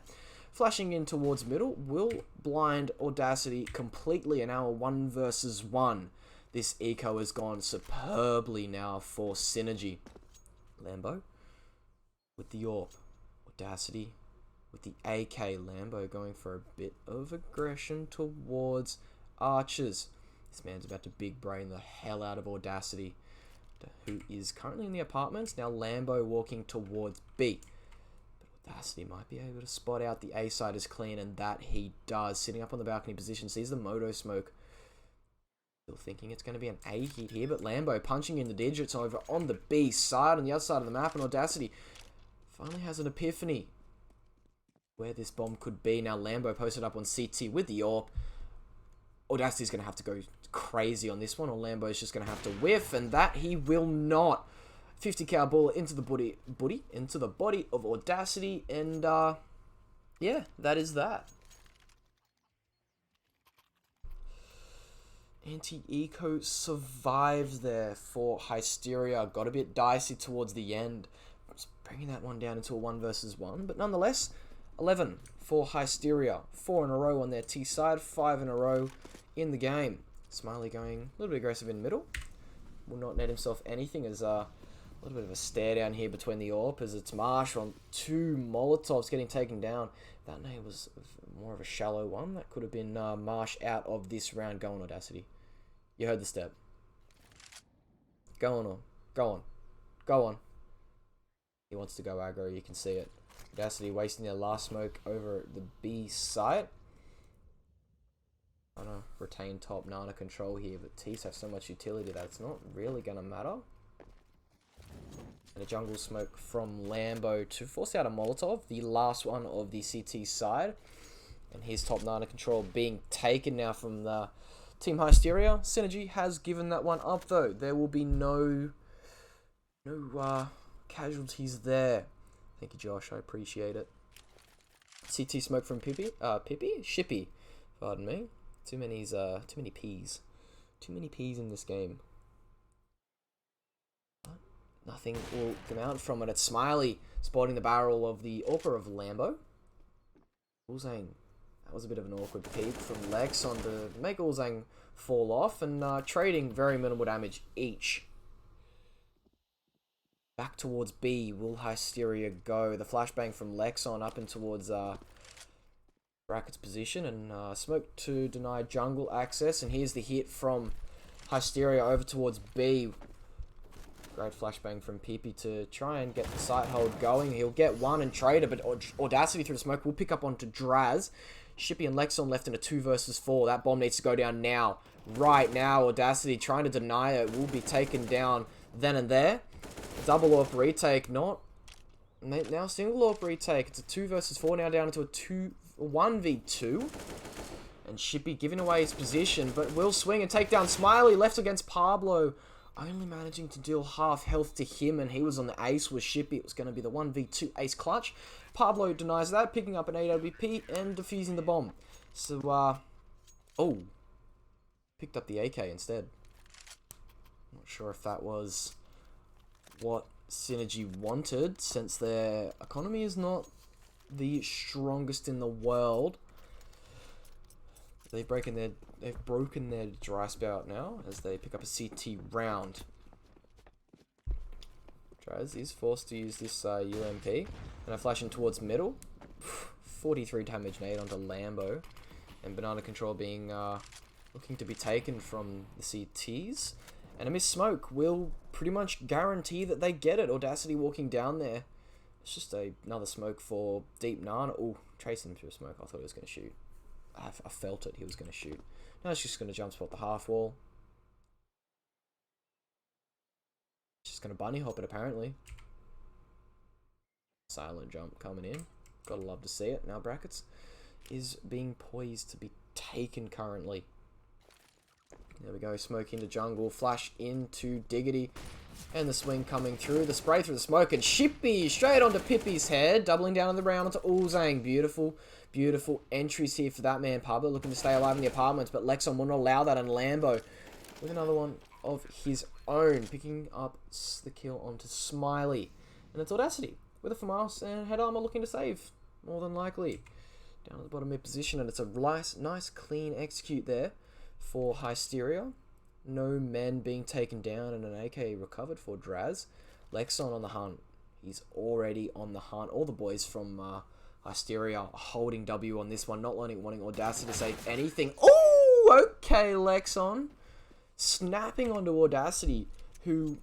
Flashing in towards middle will blind Audacity completely, and now a 1 versus 1. This eco has gone superbly now for Synergy. Lambo with the AWP. Audacity with the AK. Lambo going for a bit of aggression towards Archers. This man's about to big brain the hell out of Audacity, who is currently in the apartments. Now Lambo walking towards B. But Audacity might be able to spot out the A side is clean, and that he does. Sitting up on the balcony position, sees the moto smoke. Still thinking it's going to be an A hit here, but Lambo punching in the digits over on the B side, on the other side of the map, and Audacity finally has an epiphany where this bomb could be. Now Lambo posted up on CT with the AWP. Audacity's going to have to go crazy on this one, or Lambo's just going to have to whiff, and that he will not. 50 cal bullet into the into the body of Audacity, and yeah, that is that. Anti-eco survived there for Hysteria. Got a bit dicey towards the end. Just bringing that one down into a 1 versus 1. But nonetheless, 11 for Hysteria. 4 in a row on their T side. 5 in a row in the game. Smiley going a little bit aggressive in the middle. Will not net himself anything, as a little bit of a stare down here between the AWP, as it's Marsh on 2 Molotovs getting taken down. That name was more of a shallow one. That could have been Marsh out of this round. Go on, Audacity. You heard the step. Go on. Go on. Go on. He wants to go aggro. You can see it. Audacity wasting their last smoke over the B site. Trying to retain top Nana control here, but T's have so much utility that it's not really going to matter. And a jungle smoke from Lambo to force out a Molotov, the last one of the CT side. And his top Nana control being taken now from the Team Hysteria, Synergy has given that one up though. There will be no casualties there. Thank you, Josh. I appreciate it. CT smoke from Shippy. Pardon me. Too many P's. Too many P's in this game. Nothing will come out from it. It's Smiley spotting the barrel of the Orca of Lambo. Ulzang. That was a bit of an awkward peek from Lex on to make Ulzang fall off, and trading very minimal damage each. Back towards B. Will Hysteria go? The flashbang from Lexon up and towards Bracket's position, and smoke to deny jungle access, and here's the hit from Hysteria over towards B. Great flashbang from Pipi to try and get the sight hold going. He'll get one and Trader, but Audacity through the smoke will pick up onto Draz. Shippy and Lexon left in a 2 versus 4. That bomb needs to go down now. Right now, Audacity trying to deny it. Will be taken down then and there. Double AWP retake, not... Now single AWP retake. It's a 2 versus 4 now, down into a 1v2. And Shippy giving away his position, but will swing and take down Smiley. Left against Pablo. Only managing to deal half health to him, and he was on the ace with Shippy. It was going to be the 1v2 ace clutch. Pablo denies that, picking up an AWP and defusing the bomb. So, picked up the AK instead. Not sure if that was what Synergy wanted, since their economy is not the strongest in the world. They've broken their dry spout now as they pick up a CT round. Draz is forced to use this UMP, and a flashing towards middle. 43 damage nade onto Lambo, and banana control being looking to be taken from the CTs. And a missed smoke will pretty much guarantee that they get it. Audacity walking down there. It's just another smoke for Deep Nana. Oh, tracing him through a smoke. I thought he was going to shoot. I felt it. He was going to shoot. Now it's just going to jump spot the half wall. Just going to bunny hop it, apparently. Silent jump coming in. Gotta love to see it. Now Brackets is being poised to be taken currently. There we go. Smoke into jungle. Flash into Diggity. And the swing coming through. The spray through the smoke. And Shippy straight onto Pippi's head. Doubling down on the round onto Ulzang. Beautiful, beautiful entries here for that man. Pablo looking to stay alive in the apartments. But Lexon will not allow that. And Lambo with another one of his own. Picking up the kill onto Smiley. And it's Audacity with a FAMAS and head armor looking to save. More than likely. Down at the bottom mid position. And it's a nice clean execute there for Hysteria. No men being taken down and an AK recovered for Draz. Lexon on the hunt. He's already on the hunt. All the boys from Hysteria are holding W on this one, not wanting Audacity to save anything. Oh, okay, Lexon. Snapping onto Audacity, who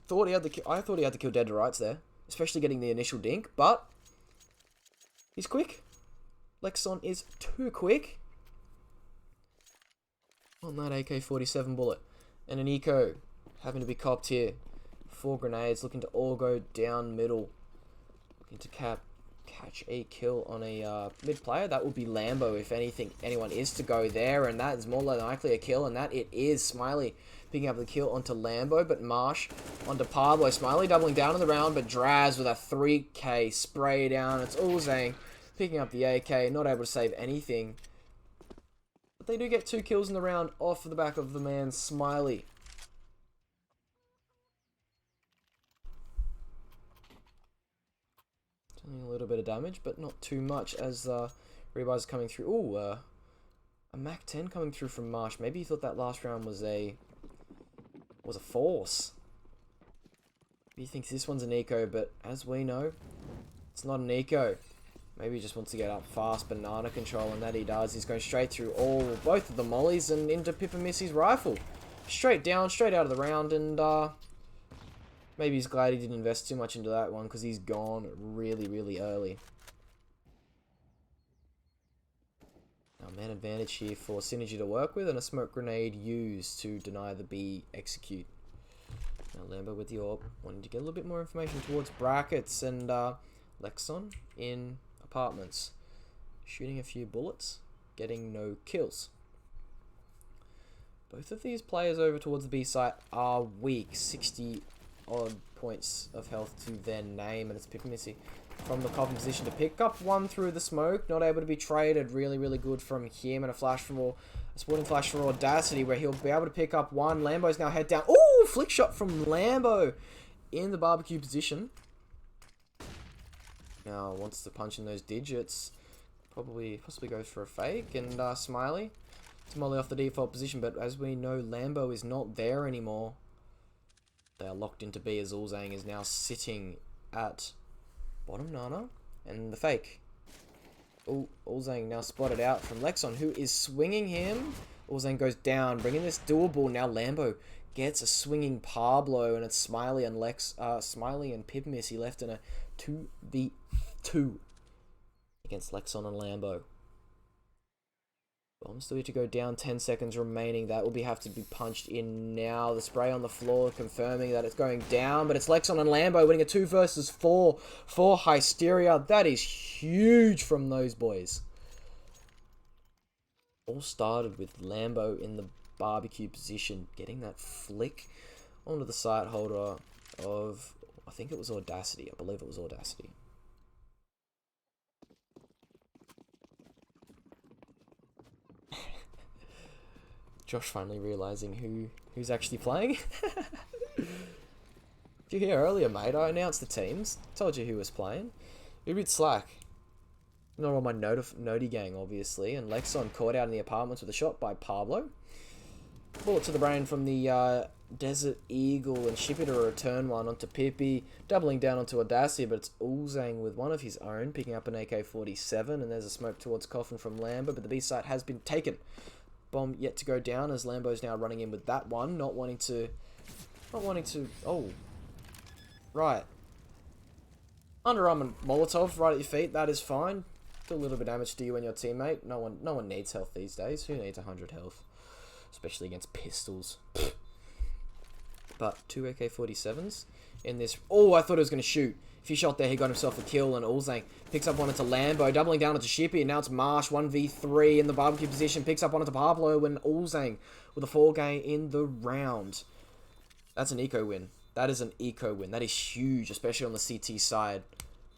thought he had the I thought he had to kill dead to rights there, especially getting the initial dink, but he's quick. Lexon is too quick on that AK-47 bullet. And an eco having to be copped here. 4 grenades, looking to all go down middle. Looking to catch a kill on a mid player. That would be Lambo if anyone is to go there. And that is more than likely a kill. And that it is. Smiley picking up the kill onto Lambo. But Marsh onto Pablo. Smiley doubling down on the round. But Draz with a 3k spray down. It's Ulzang picking up the AK. Not able to save anything. But they do get 2 kills in the round off the back of the man Smiley. Only a little bit of damage, but not too much as rebuys coming through. Ooh, a Mac 10 coming through from Marsh. Maybe he thought that last round was a force. He thinks this one's an eco, but as we know, it's not an eco. Maybe he just wants to get up fast, banana control, and that he does. He's going straight through both of the mollies and into Pippa Missy's rifle. Straight down, straight out of the round, and maybe he's glad he didn't invest too much into that one because he's gone really, really early. Now, man advantage here for Synergy to work with, and a smoke grenade used to deny the B execute. Now, Lambo with the AWP, wanting to get a little bit more information towards Brackets, and Lexon in apartments. Shooting a few bullets, getting no kills. Both of these players over towards the B site are weak. 60 odd points of health to their name, and it's Pipimisi from the coffin position to pick up one through the smoke. Not able to be traded. Really, really good from him, and a sporting flash for Audacity, where he'll be able to pick up one. Lambo's now head down. Ooh, flick shot from Lambo in the barbecue position. Now wants to punch in those digits. Possibly goes for a fake, and Smiley to molly off the default position, but as we know, Lambo is not there anymore. They are locked into B as Ulzang is now sitting at bottom Nana, and the fake. Ulzang now spotted out from Lexon, who is swinging him. Ulzang goes down, bringing this doable. Now Lambo gets a swinging Pablo, and it's Smiley and Pipimisi left in a 2v2 against Lexon and Lambo. Bombs still need to go down, 10 seconds remaining. That will have to be punched in now. The spray on the floor confirming that it's going down, but it's Lexon and Lambo winning a 2 versus 4 for Hysteria. That is huge from those boys. All started with Lambo in the barbecue position, getting that flick onto the sight holder of, I think it was Audacity. I believe it was Audacity. Josh finally realizing who's actually playing. Did you hear earlier, mate? I announced the teams. Told you who was playing. You're a bit slack. Not on my Noti gang, obviously. And Lexon caught out in the apartments with a shot by Pablo. Bullet to the brain from the Desert Eagle, and Shippy to return one onto Pippi. Doubling down onto Audacity, but it's Ulzang with one of his own, picking up an AK-47. And there's a smoke towards Coffin from Lambert, but the B site has been taken. Bomb yet to go down as Lambo's now running in with that one, not wanting to, oh, right. Underarm and Molotov right at your feet, that is fine. Do a little bit of damage to you and your teammate. No one needs health these days. Who needs 100 health? Especially against pistols. But 2 AK-47s in this. Oh, I thought he was going to shoot. If he shot there, he got himself a kill, and Ulzang picks up one into Lambo, doubling down onto Shippy, and now it's Marsh, 1v3 in the barbecue position, picks up one into Pablo, and Ulzang with a 4-game in the round. That's an eco win. That is an eco win. That is huge, especially on the CT side.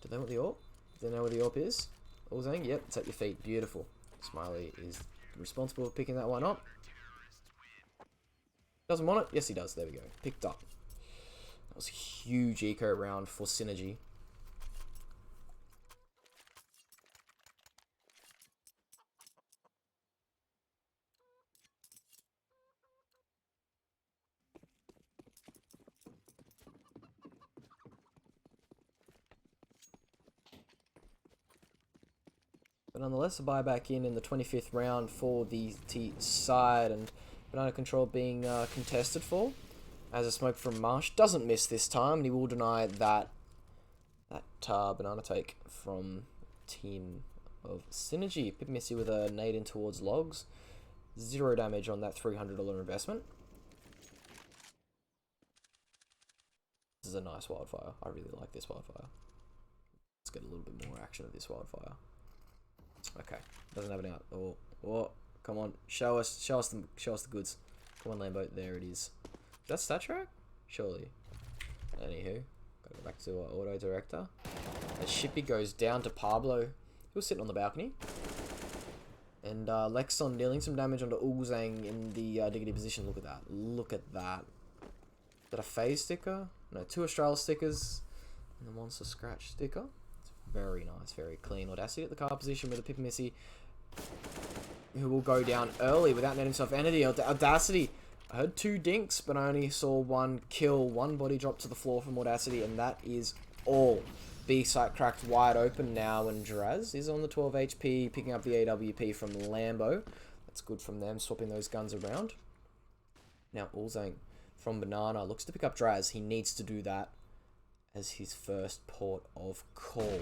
Do they know what the AWP? Do they know where the AWP is? Ulzang? Yep, it's at your feet. Beautiful. Smiley is responsible for picking that one up. Doesn't want it? Yes, he does. There we go. Picked up. That was a huge eco round for Synergy. But nonetheless, a buyback in the 25th round for the T side, and banana control being contested for. As a smoke from Marsh doesn't miss this time, and he will deny that banana take from team of Synergy. Pipimisi with a nade in towards logs. 0 damage on that $300 investment. This is a nice wildfire. I really like this wildfire. Let's get a little bit more action of this wildfire. Okay, doesn't have it out. Oh, come on, show us the goods. Come on, Lambo. There it is. Is that stat track? Surely. Anywho, gotta go back to our auto director. As Shippy goes down to Pablo, he was sitting on the balcony. And Lexon dealing some damage onto Ulzang in the diggity position. Look at that. Look at that. Is that a phase sticker? No, 2 Astral stickers. And the Monster Scratch sticker. It's very nice, very clean. Audacity at the car position with a Pipimisi, who will go down early without netting himself entity. Audacity. I heard 2 dinks, but I only saw 1 kill, 1 body drop to the floor from Audacity, and that is all. B site cracked wide open now, and Draz is on the 12 HP, picking up the AWP from Lambo. That's good from them, swapping those guns around. Now Ulzang from Banana looks to pick up Draz. He needs to do that as his first port of call.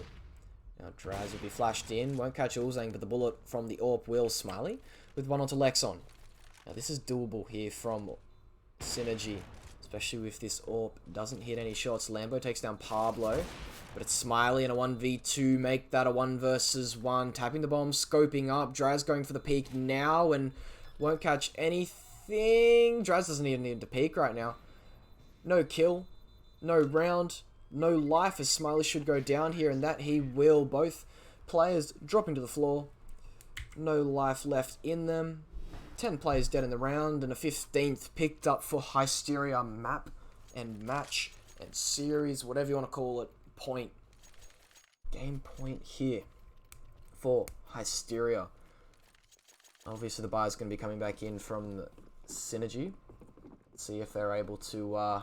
Now Draz will be flashed in, won't catch Ulzang, but the bullet from the AWP will. Smiley with one onto Lexon. Now this is doable here from Synergy, especially if this AWP doesn't hit any shots. Lambo takes down Pablo, but it's Smiley in a 1v2, make that a 1 versus 1, tapping the bomb, scoping up, Draz going for the peak now, and won't catch anything. anything. Draz doesn't even need to peek right now. No kill, no round, no life, as Smiley should go down here, and that he will. Both players dropping to the floor. No life left in them. 10 players dead in the round, and a 15th picked up for Hysteria map and match and series, whatever you want to call it, point. Game point here for Hysteria. Obviously the buyer's going to be coming back in from the Synergy. Let's see if they're able to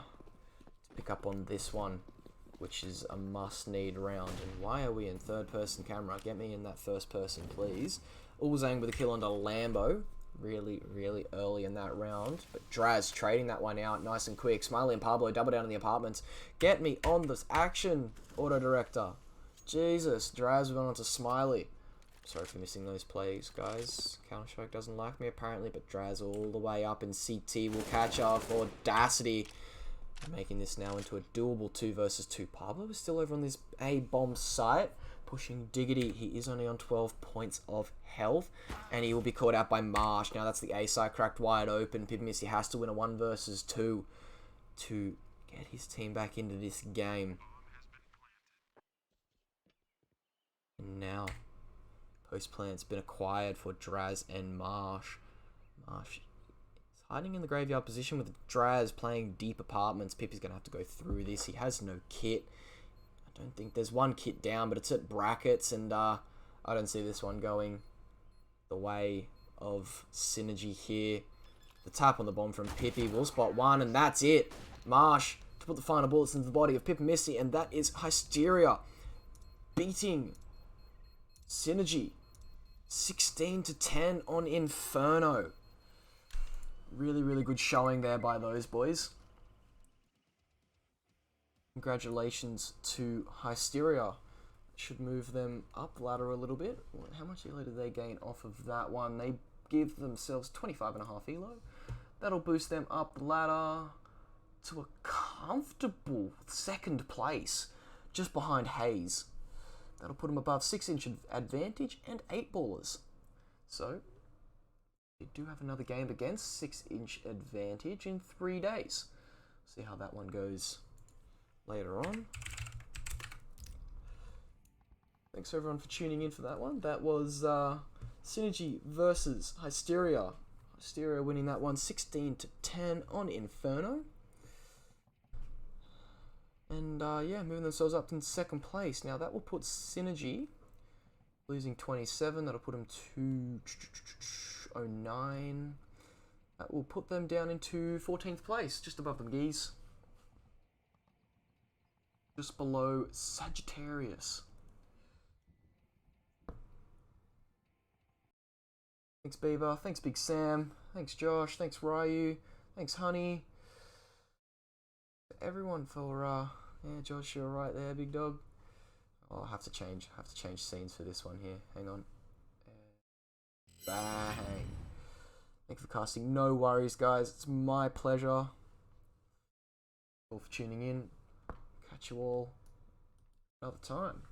pick up on this one, which is a must-need round. And why are we in third-person camera? Get me in that first person, please. Ulzang with a kill onto Lambo. Really, really early in that round. But Draz trading that one out nice and quick. Smiley and Pablo double down in the apartments. Get me on this action, auto director. Jesus, Draz went on to Smiley. Sorry for missing those plays, guys. Counter-Strike doesn't like me apparently, but Draz all the way up in CT will catch up for Audacity. Making this now into a doable 2 versus 2. Pablo is still over on this A-bomb site. Pushing Diggity. He is only on 12 points of health. And he will be caught out by Marsh. Now that's the A side cracked wide open. Pipimisi has to win a 1 versus 2 to get his team back into this game. And now post plant's been acquired for Draz and Marsh. Marsh is hiding in the graveyard position with Draz playing deep apartments. Pip is going to have to go through this. He has no kit. I don't think there's one kit down, but it's at brackets, and I don't see this one going the way of Synergy here. The tap on the bomb from Pippi will spot one, and that's it. Marsh to put the final bullets into the body of Pipimisi, and that is Hysteria beating Synergy 16-10 on Inferno. Really, really good showing there by those boys. Congratulations to Hysteria. Should move them up the ladder a little bit. How much elo did they gain off of that one? They give themselves 25.5 elo. That'll boost them up the ladder to a comfortable 2nd place, just behind Hayes. That'll put them above 6-inch advantage and 8 ballers. So, they do have another game against 6-inch advantage in 3 days. See how that one goes later on. Thanks everyone for tuning in for that one. That was Synergy versus Hysteria. Hysteria winning that one 16-10 on Inferno. And yeah, moving themselves up in 2nd place. Now that will put Synergy losing 27. That'll put them to 09. That will put them down into 14th place, just above them geese. Just below Sagittarius. Thanks Beaver, thanks Big Sam, thanks Josh, thanks Ryu, thanks Honey. Everyone for yeah, Josh, you're right there, big dog. Oh, I have to change scenes for this one here. Hang on. Bang. Thanks for casting. No worries, guys. It's my pleasure. All for tuning in. Catch you all another time.